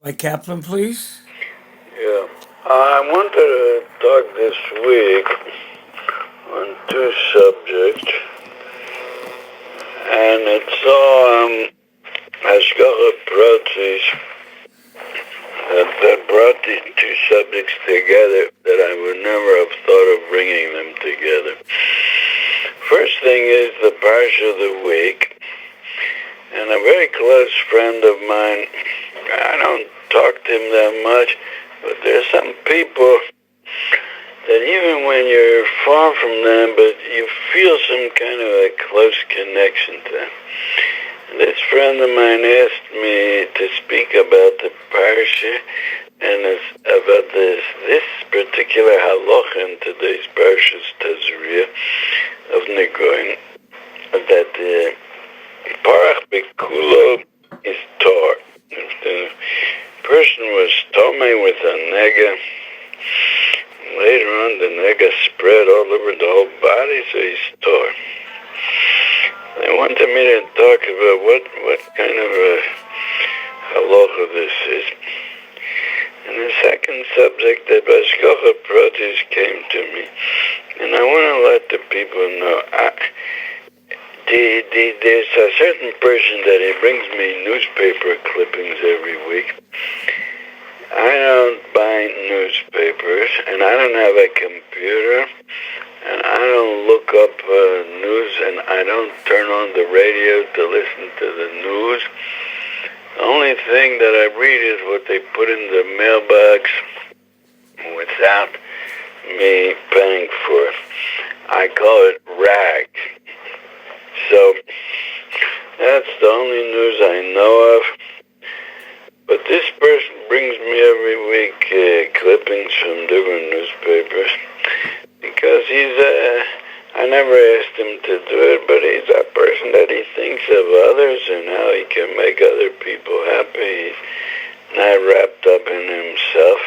By Kaplan, please. Yeah. I wanted to talk this week on two subjects, and it's all Hashgacha Pratis that brought these two subjects together that I would never have thought of bringing them together. First thing is the Parsha of the week, and a very close friend of mine, I don't talk to him that much, but there's some people that even when you're far from them, but you feel some kind of a close connection to them. And this friend of mine asked me to speak about the parsha and about this particular halacha in today's parsha's Tzarass of Negoim, that the parach bekulo is tar. If the person was tomei with a nega, later on, the nega spread all over the whole body, so he's tore. They wanted me to talk about what kind of a halacha this is. And the second subject, that Hashgacha Pratis, came to me, and I want to let the people know. There's a certain person that he brings me newspaper clippings every week. I don't buy newspapers, and I don't have a computer, and I don't look up news, and I don't turn on the radio to listen to the news. The only thing that I read is what they put in the mailbox without me paying for it. I call it rag. So that's the only news I know of. But this person brings me every week clippings from different newspapers because I never asked him to do it, but he's a person that he thinks of others and how he can make other people happy. He's not wrapped up in himself.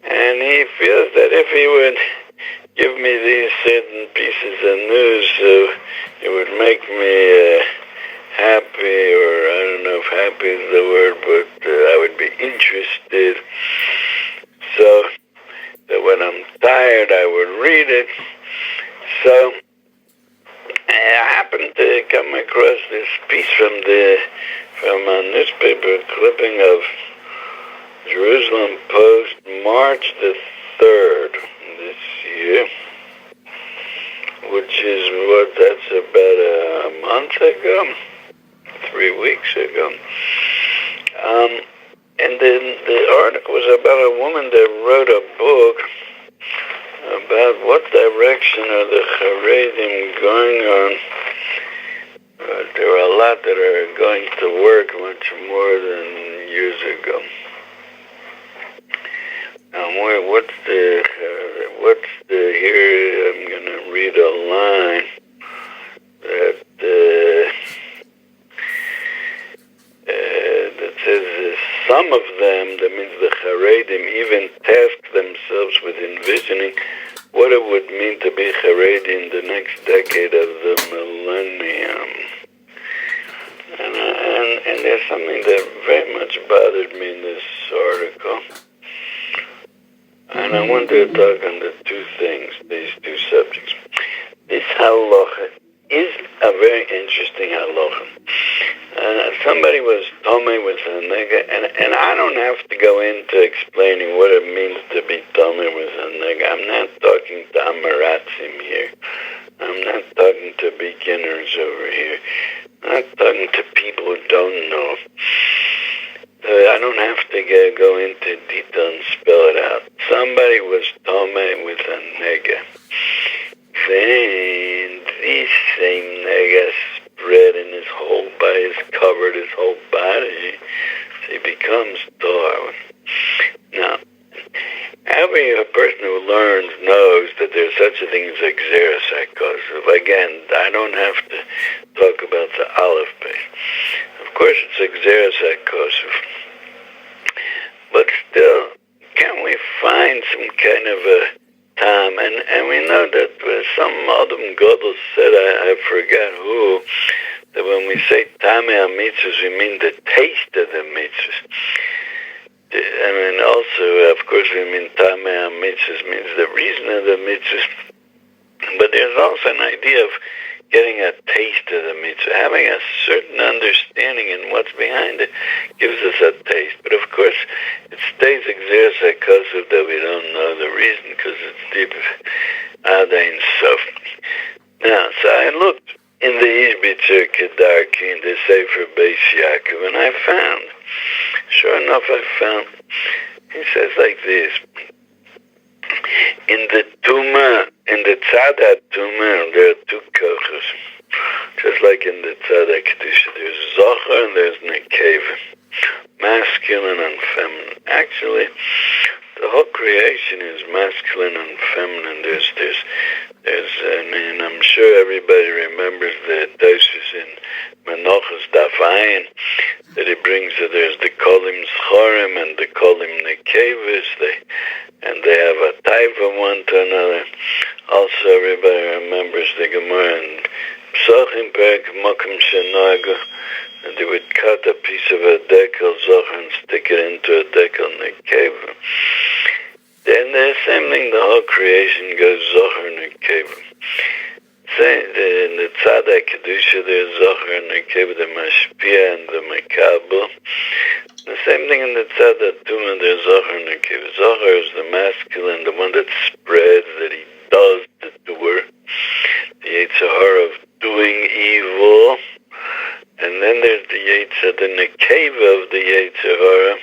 And he feels that if he would give me these certain pieces of news, it would make me happy, or I don't know if happy is the word, but I would be interested. So that when I'm tired, I would read it. So I happened to come across this piece from a newspaper clipping of Jerusalem Post, March the 3rd this year, which is that's about a month ago. 3 weeks ago. And then the article was about a woman that wrote a book about what direction are the charadim going on. There are a lot that are going to work much more than years ago. What's the here, I'm going to read a line that says some of them, that means the Haredim, even task themselves with envisioning what it would mean to be Haredi in the next decade of the millennium. And there's something that very much bothered me in this article. And I wanted to talk on the two things, these two subjects. This halacha is a very interesting halacha. Somebody was Tomei with a nega, and I don't have to go into explaining what it means to be Tomei with a nega. I'm not talking to Amaratzim here. I'm not talking to beginners over here. I'm not talking to people who don't know. I don't have to go into detail and spell it out. Somebody was Tomei with a nega. Then this same nega spread in his whole body, has covered his whole body, so he becomes Tar. Now, every person who learns knows that there's such a thing as a Tzarass. Again, I don't have to talk about the Aleph base. Of course, it's a Tzarass. But still, can we find some kind of a time? And we know that some Adam Gadol said, I forgot who, that when we say Tamei HaMitzvahs, we mean the taste of the mitzvahs. also, of course, we mean Tamei HaMitzvahs means the reason of the mitzvahs, but there's also an idea of getting a taste of the mitzvah, having a certain understanding in what's behind it gives us a taste. But of course, it stays exercise because of that we don't know the reason, because it's deep Adain Sof. Now, so I looked in the Ishbitzer Kedarki, in the Sefer Beis Yaakov, and I found, sure enough, he says like this, in the Tuma, in the Tzad Tuma, there are two kochos. Just like in the Tzad Kedusha, there's Zohar and there's Nekeva, masculine and feminine. Actually, the whole creation is masculine and feminine. And I'm sure everybody remembers the doses in Menachos Dafayin that he brings that there's the Kolim Schorim and the Kolim Nekevas, and they have a taiva one to another. Also, everybody remembers the Gemara and Psachim Perek Mokum Shenaga, and they would cut a piece of a dekel Zohar and stick it into a dekel Nekeva. Then the same thing, the whole creation goes Zohar Nekeva. In the Tzad Kedusha, there's Zohar Nekeva, the Mashpia and the Mekabel. The same thing in the Tzad Tuma, there's Zohar Nekeva. Zohar is the masculine, the one that spreads, that he does the doer, the Yetzirah of doing evil. And then there's the Yetzirah, the Nekeva of the Yetzirah,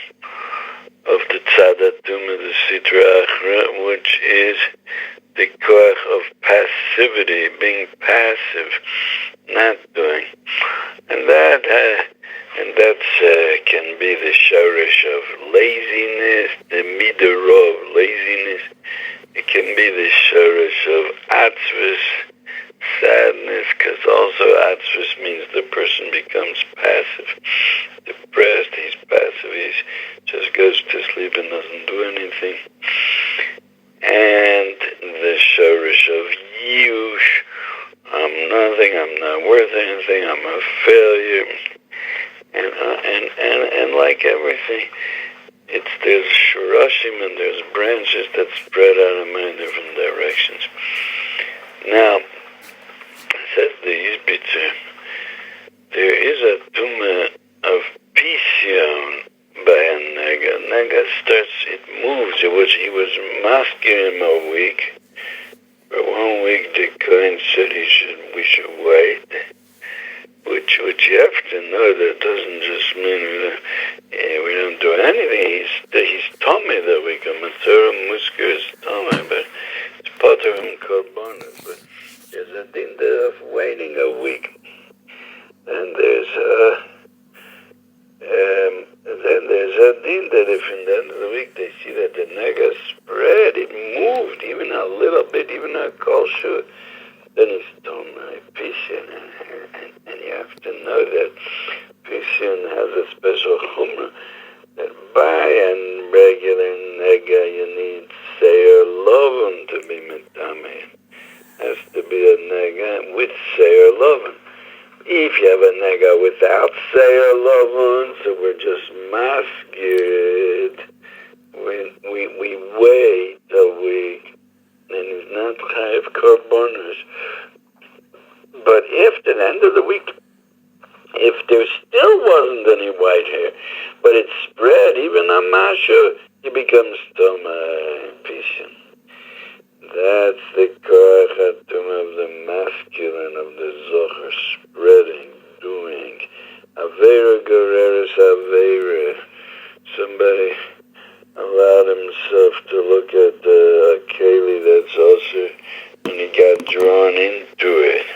of the Tzad Tuma, the Sitra Achra, which is the koach of passivity, being passive, not doing. And that can be the shorish of laziness, the midah of laziness. It can be the shorish of atzvus, sadness, because also atzvus means the person becomes passive. Depressed, he's passive, he just goes to sleep and doesn't do anything. And the shorish of yush, I'm nothing, I'm not worth anything, I'm a failure. And like everything, there's shorashim and there's branches that spread out in many different directions. Now, says the Yizbitzer, there is a tumah of pisyon by a nega. Nega starts, it moves. He was masking him a week. For 1 week, the Kohen said we should wait. Which you have to know, that doesn't just mean we don't do anything. He's told me that we can matzah musker is told me, but it's part of him called bonus. But there's a din of waiting a week. And there's a din that if in the end of the week they see that the nega spread, it moved even a little bit, even a kol shur, then he's told me pisyon, and you have to know that pisyon has a special chumrah, that by a regular nega you need seir loven to be metame. Has to be a nega with seir loven. If you have a nega without seir loven, so we're just masked, we wait a week, and he's not chayav korbanos. But if at the end of the week, if there still wasn't any white hair, but it spread even on mashu, he becomes toma pisyon. That's the koachatum of the masculine, of the zohar, spreading, doing. Avera goreres avera. Somebody allowed himself to look at a keli that's also, and he got drawn into it.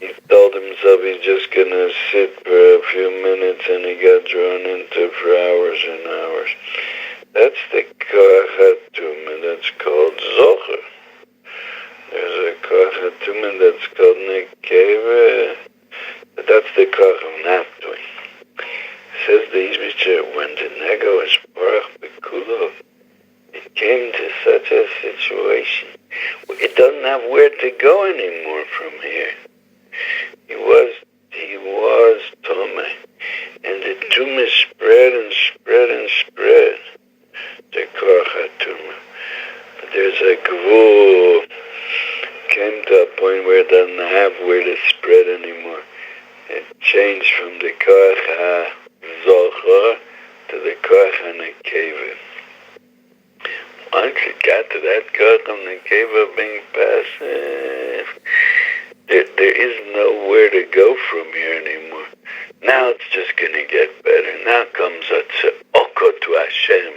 He told himself he's just going to sit for a few minutes, and he got drawn into it for hours and hours. That's the koachatum, that's called zohar. There's a koachatum that's called nekeva, but that's the koach of not doing. Says the Yizbitzer, when the nega was barach bekulo, it came to such a situation. It doesn't have where to go anymore from here. He was Tome, and the tumah spread and spread and spread. doesn't have where to spread anymore. It changed from the koach ha-zochor to the koach ha-nekeva. Once it got to that koach ha-nekeva being passive, there is nowhere to go from here anymore. Now it's just going to get better. Now comes a tzedakah to Hashem.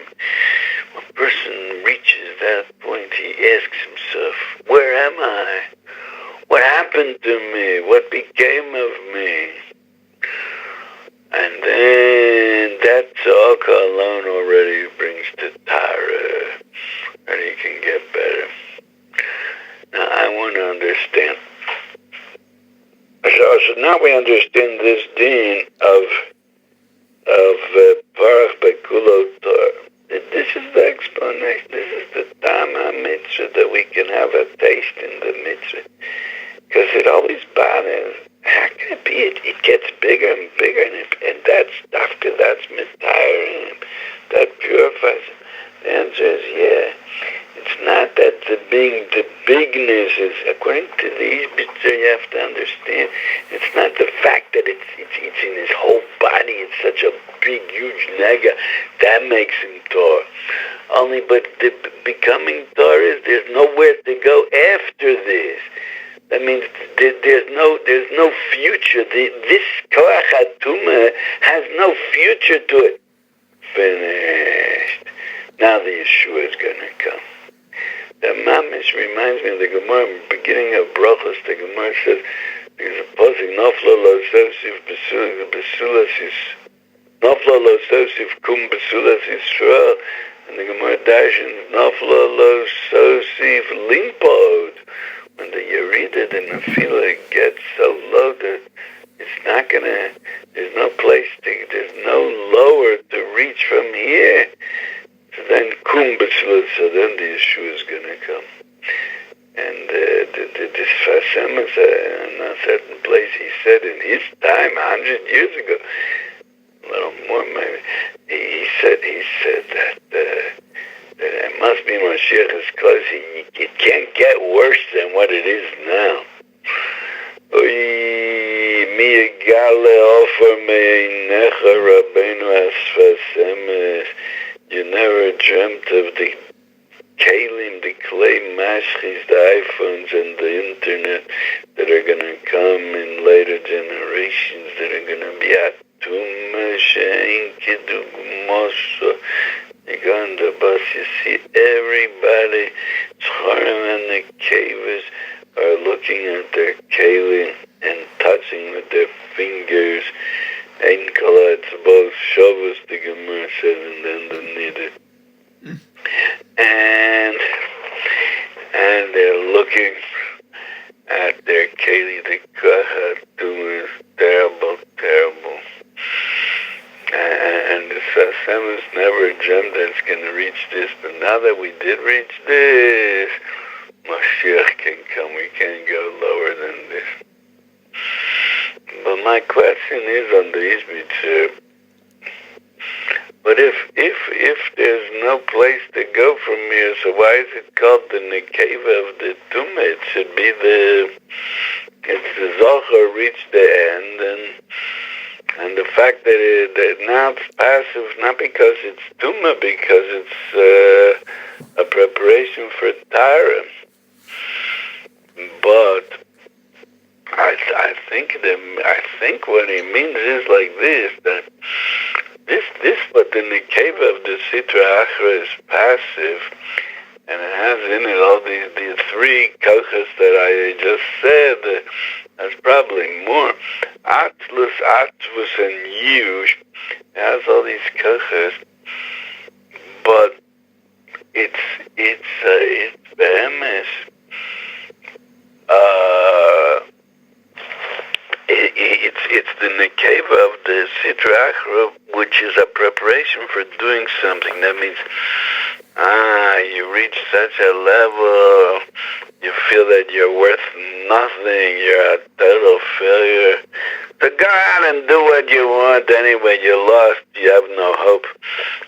When a person reaches that point, he asks himself, where am I? What happened to me? What became of me? And then that tzedakah alone already brings to Tara, and he can get better. Now I want to understand. So now we understand this deen of Parach Bekulo Tor. This is the explanation. This is the Tam HaMitzvah, that we can have a taste in the mitzvah. Because it always bothers. How can it be? It gets bigger and bigger, and that's after that's mitayer, that purifies it. The answer is yeah. It's not that the bigness is, according to the Ishbitzer, you have to understand, it's not the fact that it's in his whole body, it's such a big, huge nega, that makes him Tor. Only, but the becoming Tor is, there's nowhere to go after this. That means there's no future. This Koach HaTumah has no future to it. Finished. Now the Yeshua is going to come. The Mamish reminds me of the Gemara, in the beginning of Brachos. The Gemara says, there's a posik, Noflo lo sosif besulas is, Noflo lo sosif kum besulas Yisrael, and the Gemara darshans, Noflo lo sosif limpod. When the Yerida, the Nefila gets so low that it's not gonna, there's no place to, there's no lower to reach from here. So then kum besulas, so then the Yeshua is gonna come. And this Fasem is in a certain place, he said in his time, 100 years ago, a little more maybe, he said that it must be Mashiach is close. It can't get worse than what it is now. Mi yigale ofer me'einecha Rabbeinu asfasemes. You never dreamt of the kalim, the clay mashchis, the iPhones and the internet that are going to come in later generations, that are going to be atum she'en kidugmoso. You go in the bus, you see everybody, Tzarass and the cavers are looking at their kalim and touching with their fingers. Ein kala etzbos shavus, the Gemara says, and then the niddah. And they're looking at their keli, the kahatum is terrible, terrible. And the Sasemus never dreamt that it's going to reach this, but now that we did reach this, Mashiach can come. We can't go lower than this. But my question is on the Ishbitzer. But if there's no place to go from here, so why is it called the Nekeva of the Tumah? It should be it's the Zohar reached the end, and the fact that now it's passive, not because it's Tumah, because it's a preparation for Tara. But I think what he means is like this, that this but the Nekeva of the Sitra Achra is passive, and it has in it all the three kochas that I just said. There's probably more. Atzlus, Atzvus, and Yush. It has all these kochas, but it's behemoth. It's the Nekeva of the Sitra Achra, which is a preparation for doing something. That means, you reach such a level, you feel that you're worth nothing, you're a total failure. So go out and do what you want anyway, you're lost, you have no hope.